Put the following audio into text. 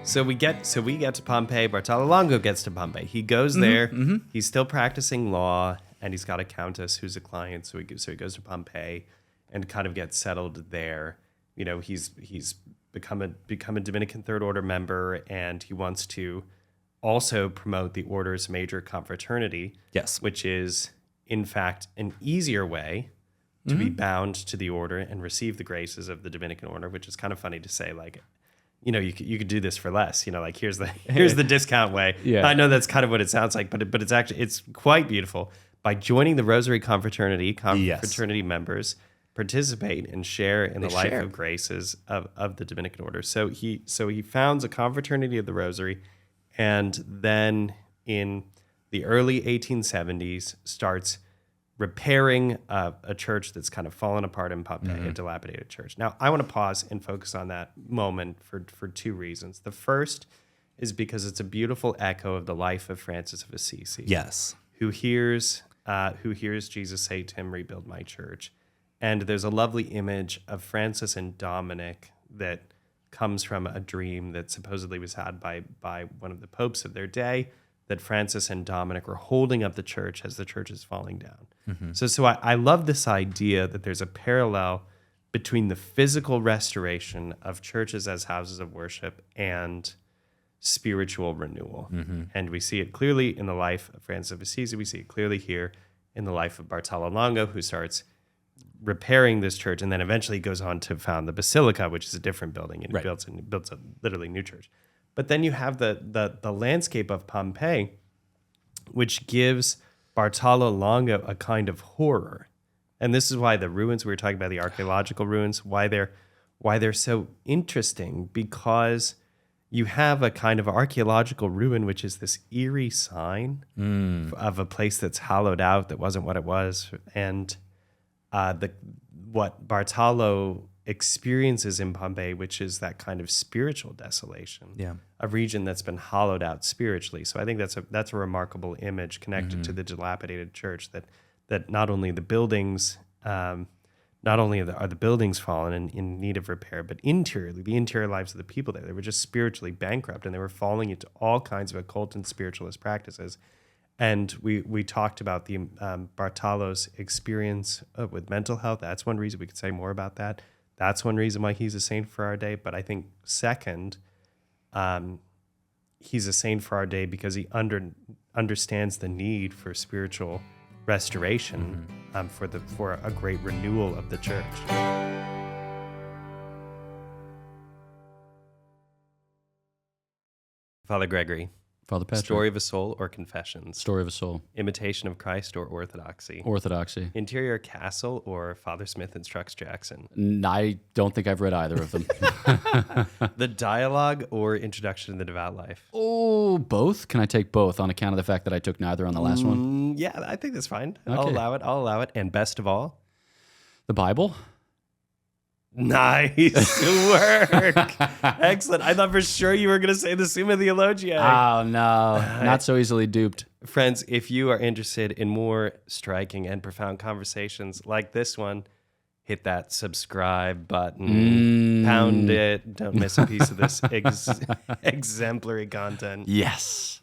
So we get to Pompeii. Bartolo Longo gets to Pompeii. He goes there. He's still practicing law, and he's got a countess who's a client. So he goes to Pompeii and kind of gets settled there. You know, he's become a Dominican Third Order member, and he wants to also promote the order's major confraternity. Yes. Which is, in fact, an easier way to be bound to the order and receive the graces of the Dominican order, which is kind of funny to say, like, you know, you could do this for less. You know, like here's the discount way. Yeah. I know that's kind of what it sounds like, but it's quite beautiful. By joining the Rosary Confraternity, confraternity members participate and share in the life of graces of the Dominican order. So he founds a confraternity of the Rosary, and then in the early 1870s starts repairing a church that's kind of fallen apart in Pompeii, a dilapidated church. Now, I want to pause and focus on that moment for two reasons. The first is because it's a beautiful echo of the life of Francis of Assisi. Yes. Who hears Jesus say to him, "Rebuild my church." And there's a lovely image of Francis and Dominic that comes from a dream that supposedly was had by one of the popes of their day, that Francis and Dominic were holding up the church as the church is falling down. So I love this idea that there's a parallel between the physical restoration of churches as houses of worship and spiritual renewal. And we see it clearly in the life of Francis of Assisi. We see it clearly here in the life of Bartolo Longo, who starts repairing this church and then eventually goes on to found the Basilica, which is a different building, and builds a literally new church. But then you have the landscape of Pompeii, which gives Bartolo Longo a kind of horror. And this is why the ruins, we were talking about the archaeological ruins, why they're so interesting, because you have a kind of archaeological ruin, which is this eerie sign of a place that's hollowed out, that wasn't what it was. And what Bartolo experiences in Pompeii, which is that kind of spiritual desolation, a region that's been hollowed out spiritually. So I think that's a remarkable image connected to the dilapidated church, that not only the buildings, are the buildings fallen and in need of repair, but interiorly, the interior lives of the people there, they were just spiritually bankrupt, and they were falling into all kinds of occult and spiritualist practices. And we talked about the Bartolo's experience with mental health. That's one reason we could say more about that. That's one reason why he's a saint for our day. But I think second, he's a saint for our day because he understands the need for spiritual restoration, for a great renewal of the church. Father Gregory. Father Patrick. Story of a Soul or Confessions? Story of a Soul. Imitation of Christ or Orthodoxy? Orthodoxy. Interior Castle or Father Smith Instructs Jackson? I don't think I've read either of them. The Dialogue or Introduction to the Devout Life? Oh, both? Can I take both on account of the fact that I took neither on the last one? Yeah, I think that's fine. Okay. I'll allow it. And best of all? The Bible? Nice work. Excellent. I thought for sure you were going to say the Summa Theologiae. Oh, no. Not so easily duped. Friends, if you are interested in more striking and profound conversations like this one, hit that subscribe button, pound it. Don't miss a piece of this exemplary content. Yes.